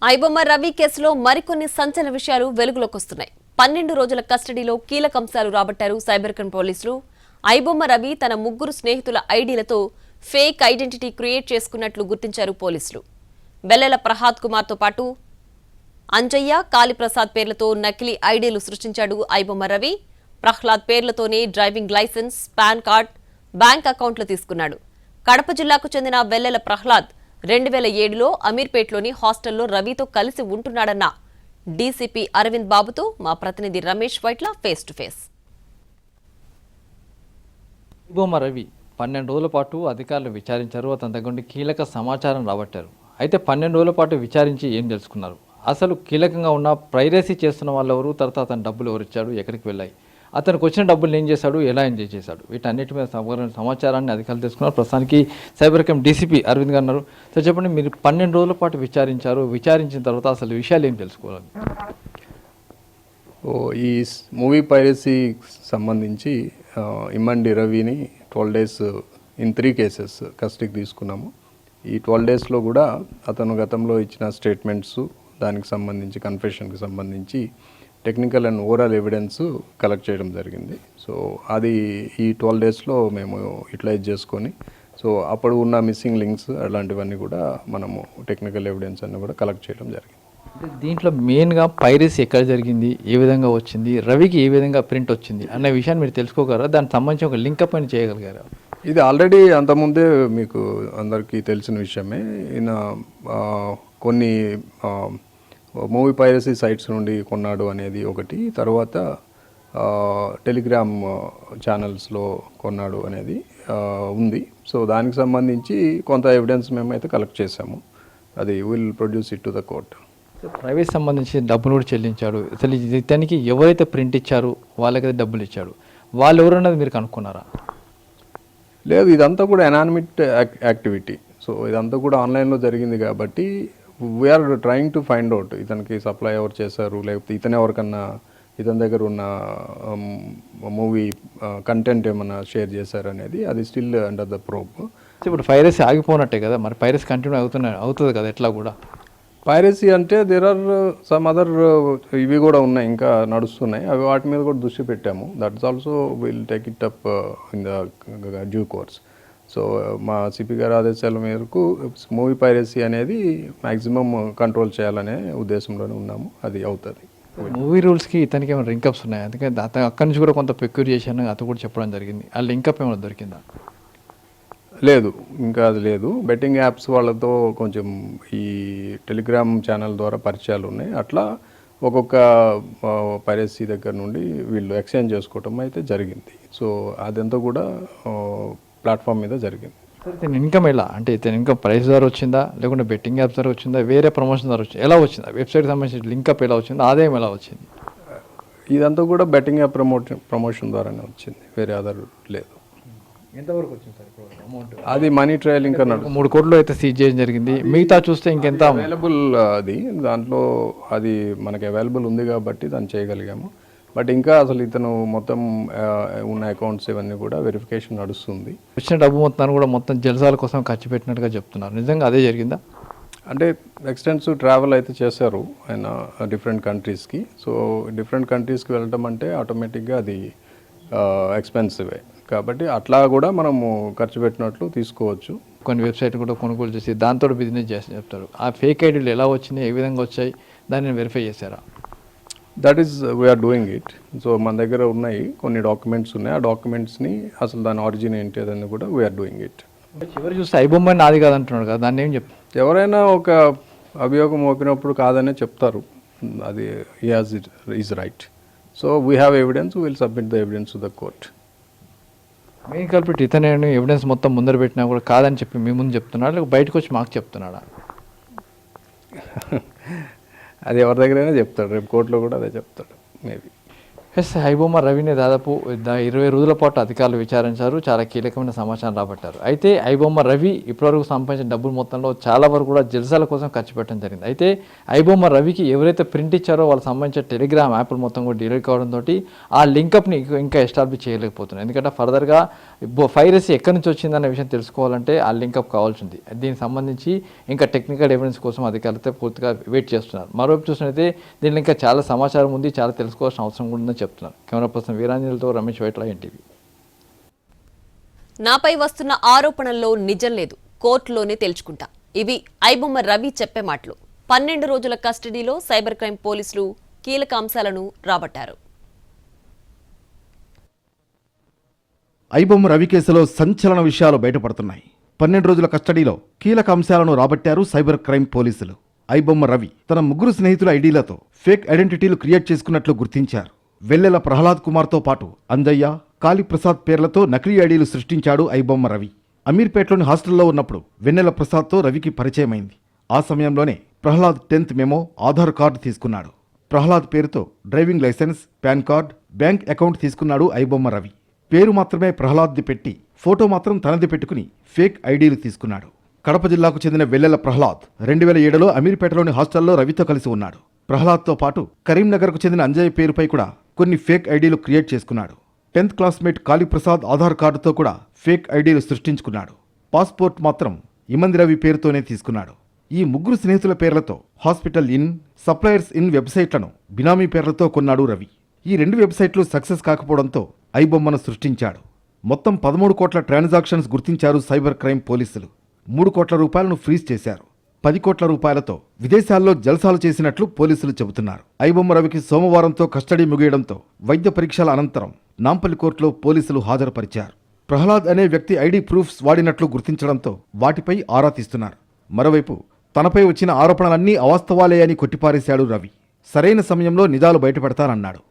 ఐబొమ్మ రవి కేసులో మరికొన్ని సంచలన విషయాలు వెలుగులోకి వస్తున్నాయి. 12 రోజుల కస్టడీలో కీలక అంశాలు రాబట్టారు సైబర్ క్రైమ్ పోలీసులు. ఐబొమ్మ రవి తన ముగ్గురు స్నేహితుల ఐడీలతో ఫేక్ ఐడెంటిటీ క్రియేట్ చేసుకున్నట్లు గుర్తించారు పోలీసులు. బెల్లెల ప్రహాద్ కుమార్తో పాటు అంజయ్య, కాళీప్రసాద్ పేర్లతో నకిలీ ఐడీలు సృష్టించాడు ఐబొమ్మ రవి. ప్రహ్లాద్ పేర్లతోనే driving licence, PAN card, bank అకౌంట్లు తీసుకున్నాడు. కడప జిల్లాకు చెందిన బెల్లెల ప్రహ్లాద్ 2007లో అమీర్పేట్లోని హాస్టల్లో రవితో కలిసి ఉంటున్నాడన్న డీసీపీ అరవింద్ బాబుతో మా ప్రతినిధి Ramesh Vaitla face to face. IBomma Ravi 12 రోజుల పాటు అధికారులు విచారించారు. అతని దగ్గర నుండి కీలక సమాచారం రాబట్టారు. అయితే 12 రోజుల పాటు విచారించి ఏం తెలుసుకున్నారు, అసలు కీలకంగా ఉన్న ప్రైరసీ చేస్తున్న వాళ్ళు ఎవరు, తర్వాత అతను డబ్బులు ఎవరు ఇచ్చాడు, ఎక్కడికి వెళ్ళాయి, అతనికి వచ్చిన డబ్బులు ఏం చేశాడు, ఎలా ఎంజాయ్ చేశాడు, వీటన్నిటి మీద సమాచారాన్ని అధికారులు తెలుసుకున్నారు. ప్రస్తుతానికి సైబర్ క్రైమ్ డీసీపీ అరవింద్ గారు ఉన్నారు. సో చెప్పండి, మీరు 12 రోజుల పాటు విచారించిన తర్వాత అసలు విషయాలు ఏం తెలుసుకోవాలి? ఈ మూవీ పైరసీ సంబంధించి ఇమ్మండి రవిని 12 డేస్ ఇన్ 3 కేసెస్ కస్టడీకి తీసుకున్నాము. ఈ 12 డేస్లో కూడా అతను గతంలో ఇచ్చిన స్టేట్మెంట్స్, దానికి సంబంధించి కన్ఫెషన్కి సంబంధించి technical and overall evidence collect చేయడం జరిగింది. సో అది ఈ 12 డేస్లో మేము యూటిలైజ్ చేసుకొని, సో అప్పుడు ఉన్న మిస్సింగ్ లింక్స్ అలాంటివన్నీ కూడా మనము టెక్నికల్ ఎవిడెన్స్ అన్నీ కూడా కలెక్ట్ చేయడం జరిగింది. అంటే దీంట్లో మెయిన్గా పైరసీ ఎక్కడ జరిగింది, ఏ విధంగా వచ్చింది, రవికి ఏ విధంగా ప్రింట్ వచ్చింది అనే విషయాన్ని మీరు తెలుసుకోగలరా? దానికి సంబంధించి ఒక లింకప్ అని చేయగలిగారా? ఇది ఆల్రెడీ అంతకుముందే మీకు అందరికీ తెలిసిన విషయమే. ఈయన కొన్ని మూవీ పైరసీ సైట్స్ నుండి కొన్నాడు అనేది ఒకటి, తర్వాత టెలిగ్రామ్ ఛానల్స్లో కొన్నాడు అనేది ఉంది. సో దానికి సంబంధించి కొంత ఎవిడెన్స్ మేమైతే కలెక్ట్ చేశాము. అది will produce it to the court. Private సంబంధించి డబ్బులు కూడా చెల్లించాడు. అసలు ఇతనికి ఎవరైతే ప్రింట్ ఇచ్చారు వాళ్ళకైతే డబ్బులు ఇచ్చాడు, వాళ్ళు ఎవరన్నది మీరు కనుక్కున్నారా? లేదు, ఇదంతా కూడా ఎనానిమిట్ యాక్టివిటీ. సో ఇదంతా కూడా ఆన్లైన్లో జరిగింది కాబట్టి we are trying to find out ఇతనికి సప్లై ఎవరు చేశారు, లేకపోతే ఇతని దగ్గర ఉన్న మూవీ కంటెంట్ ఏమైనా షేర్ చేశారు అనేది, అది స్టిల్ అండర్ ద ప్రోబ్. ఇప్పుడు పైరసీ ఆగిపోనట్టే కదా, మరి పైరసీ కంటిన్యూ అవుతుంది కదా ఎట్లా కూడా? పైరసీ అంటే దేర్ ఆర్ సమ్ అదర్ ఇవి కూడా ఉన్నాయి, ఇంకా నడుస్తున్నాయి. అవి వాటి మీద కూడా దృష్టి పెట్టాము. That's also will take it up in the due course. So మా సిపి గారి ఆదేశాల మేరకు మూవీ పైరసీ అనేది మ్యాక్సిమం కంట్రోల్ చేయాలనే ఉద్దేశంలోనే ఉన్నాము. అది అవుతుంది. మూవీ రూల్స్కి ఇతనికి ఏమైనా లింకప్స్ ఉన్నాయి? అందుకని అక్కడి నుంచి కూడా కొంత పెక్యూర్ చేశాను అతను కూడా చెప్పడం జరిగింది. ఆ లింకప్ ఏమైనా దొరికిందా? లేదు, ఇంకా అది లేదు. బెట్టింగ్ యాప్స్ వాళ్ళతో కొంచెం ఈ టెలిగ్రామ్ ఛానల్ ద్వారా పరిచయాలు ఉన్నాయి. అట్లా ఒక్కొక్క పైరసీ దగ్గర నుండి వీళ్ళు ఎక్స్చేంజ్ చేసుకోవటం అయితే జరిగింది. సో అదంతా కూడా ప్లాట్ఫామ్ మీద జరిగింది. ఇతని ఇన్కమ్ ఎలా, అంటే ఇతని ఇన్కమ్ ప్రైస్ ద్వారా వచ్చిందా, లేకుంటే బెట్టింగ్ యాప్స్ ద్వారా వచ్చిందా, వేరే ప్రమోషన్ ద్వారా వచ్చిందా, ఎలా వచ్చిందా? వెబ్సైట్కి సంబంధించిన లింకప్ ఎలా వచ్చింది, ఆదాయం ఎలా వచ్చింది? ఇదంతా కూడా బెట్టింగ్ యాప్ ప్రమోషన్ ద్వారానే వచ్చింది, వేరే ఆధార్ లేదు. ఎంతవరకు వచ్చింది సార్ అమౌంట్? అది మనీ ట్రయలింగ్ అన్నాడు. 3 కోట్లు అయితే సీజ్ చేయడం జరిగింది. మిగతా చూస్తే ఇంకెంత అవైలబుల్, అది దాంట్లో అది మనకి అవైలబుల్ ఉంది కాబట్టి దాన్ని చేయగలిగాము. బట్ ఇంకా అసలు ఇతను మొత్తం ఉన్న అకౌంట్స్ ఇవన్నీ కూడా వెరిఫికేషన్ నడుస్తుంది. వచ్చిన డబ్బు మొత్తాన్ని కూడా మొత్తం జలసాల కోసం ఖర్చు పెట్టినట్టుగా చెప్తున్నారు. నిజంగా అదే జరిగిందా? అంటే ఎక్స్టెన్సివ్ ట్రావెల్ అయితే చేశారు ఆయన డిఫరెంట్ కంట్రీస్కి. సో డిఫరెంట్ కంట్రీస్కి వెళ్ళటం అంటే ఆటోమేటిక్గా అది ఎక్స్పెన్సివే కాబట్టి అట్లా కూడా మనము ఖర్చు పెట్టినట్లు తీసుకోవచ్చు. కొన్ని వెబ్సైట్ కూడా కొనుగోలు చేసి దాంతో బిజినెస్ చేసి చెప్తారు. ఆ ఫేక్ ఐడీలు ఎలా వచ్చినాయి, ఏ విధంగా వచ్చాయి, దాన్ని వెరిఫై చేశారా? That is we are doing it. So మన దగ్గర ఉన్నాయి కొన్ని డాక్యుమెంట్స్ ఉన్నాయి. ఆ డాక్యుమెంట్స్ని అసలు దాని ఆరిజిన్ ఏంటి అదని కూడా వీఆర్ డూయింగ్ ఇట్. చివరి చూస్తే ఐబొమ్మ నాది కాదంటున్నాడు కదా, దాన్ని ఏం చెప్తారు? ఎవరైనా ఒక అభియోగం మోపినప్పుడు కాదనే చెప్తారు. అది is right. So we have evidence, will submit the evidence to the court. Main కల్పిట్ ఇతనే ఎవిడెన్స్ మొత్తం ముందర పెట్టినా కూడా కాదని చెప్పి మీ ముందు చెప్తున్నాడు, లేక బయటకు వచ్చి మాకు చెప్తున్నాడా? అది ఎవరి దగ్గరైనా చెప్తాడు, రేపు కోర్టులో కూడా అదే చెప్తాడు మేబీ. ఎస్ ఐబొమ్మ రవిని దాదాపు 20 రోజుల పాటు అధికారులు విచారించారు. చాలా కీలకమైన సమాచారం రాబట్టారు. అయితే ఐబొమ్మ రవి ఇప్పటివరకు సంపాదించిన డబ్బుల మొత్తంలో చాలా వరకు కూడా జల్సాల కోసం ఖర్చు పెట్టడం జరిగింది. అయితే ఐబొమ్మ రవికి ఎవరైతే ప్రింట్ ఇచ్చారో వాళ్ళకి సంబంధించిన టెలిగ్రామ్ యాప్లు మొత్తం కూడా డిలీట్ కావడంతో ఆ లింకప్ని ఇంకా ఎస్టాబ్లిష్ చేయలేకపోతున్నారు. ఎందుకంటే ఫర్దర్గా పైరసీ ఎక్కడి నుంచి వచ్చిందనే విషయం తెలుసుకోవాలంటే ఆ లింకప్ కావాల్సింది. దీనికి సంబంధించి ఇంకా టెక్నికల్ ఎవిడెన్స్ కోసం అధికారులతో పూర్తిగా వెయిట్ చేస్తున్నారు. మరోవైపు చూసినట్లయితే దీనిలో ఇంకా చాలా సమాచారం ఉంది, చాలా తెలుసుకోవాల్సిన అవసరం కూడా ఉందని చెప్తున్నారు. కెమెరా పర్సన్ వీరాంజలితో రమేష్ వైట్ల ఎన్టీవీ. నాపై వస్తున్న ఆరోపణల్లో నిజం లేదు, కోర్టులోనే తేల్చుకుంటా. ఇవి ఐబొమ్మ రవి చెప్పే మాటలు. 12 రోజుల కస్టడీలో సైబర్ క్రైమ్ పోలీసులు కీలక అంశాలను రాబట్టారు. ఐబొమ్మ రవి కేసులో సంచలన విషయాలు బయటపడుతున్నాయి. 12 రోజుల కస్టడీలో కీలక అంశాలను రాబట్టారు సైబర్ క్రైమ్ పోలీసులు. ఐబొమ్మ రవి తన 3 స్నేహితుల ఐడీలతో ఫేక్ ఐడెంటిటీలు క్రియేట్ చేసుకున్నట్లు గుర్తించారు. వెల్లెల ప్రహ్లాద్ కుమార్తో పాటు అంజయ్య, కాళీప్రసాద్ పేర్లతో నకిలీ ఐడీలు సృష్టించాడు ఐబొమ్మ రవి. అమీర్పేటలోని హాస్టల్లో ఉన్నప్పుడు వెన్నెల ప్రసాద్తో రవికి పరిచయమైంది. ఆ సమయంలోనే Prahlad 10th memo, Aadhaar card తీసుకున్నాడు. ప్రహ్లాద్ పేరుతో driving licence, PAN card, bank account తీసుకున్నాడు ఐబొమ్మ రవి. పేరు మాత్రమే ప్రహ్లాద్ది పెట్టి ఫోటో మాత్రం తనది పెట్టుకుని ఫేక్ ఐడీలు తీసుకున్నాడు. కడప జిల్లాకు చెందిన వెల్లెల ప్రహ్లాద్ 2007లో అమీర్పేటలోని హాస్టల్లో రవితో కలిసి ఉన్నాడు. ప్రహ్లాద్తో పాటు కరీంనగర్కు చెందిన అంజయ్ పేరుపై కూడా కొన్ని ఫేక్ ఐడీలు క్రియేట్ చేసుకున్నాడు. 10th క్లాస్మేట్ కాళీప్రసాద్ ఆధార్ కార్డుతో కూడా ఫేక్ ఐడీలు సృష్టించుకున్నాడు. పాస్పోర్ట్ మాత్రం ఇమంది రవి పేరుతోనే తీసుకున్నాడు. ఈ 3 స్నేహితుల పేర్లతో హాస్పిటల్ ఇన్, సప్లయర్స్ ఇన్ వెబ్సైట్లను బినామీ పేర్లతో కొన్నాడు రవి. ఈ 2 వెబ్సైట్లు సక్సెస్ కాకపోవడంతో ఐబొమ్మను సృష్టించాడు. మొత్తం 13 కోట్ల ట్రాన్సాక్షన్స్ గుర్తించారు సైబర్ క్రైమ్ పోలీసులు. 3 కోట్ల రూపాయలను ఫ్రీజ్ చేశారు. 10 కోట్ల రూపాయలతో విదేశాల్లో జల్సాలు చేసినట్లు పోలీసులు చెబుతున్నారు. ఐబొమ్మ రవికి సోమవారంతో కస్టడీ ముగియడంతో వైద్య పరీక్షల అనంతరం నాంపల్లి కోర్టులో పోలీసులు హాజరుపరిచారు. ప్రహ్లాద్ అనే వ్యక్తి ఐడి ప్రూఫ్స్ వాడినట్లు గుర్తించడంతో వాటిపై ఆరా తీస్తున్నారు. మరోవైపు తనపై వచ్చిన ఆరోపణలన్నీ అవాస్తవాలే అని కొట్టిపారేశాడు రవి. సరైన సమయంలో నిజాలు బయటపెడతానన్నాడు.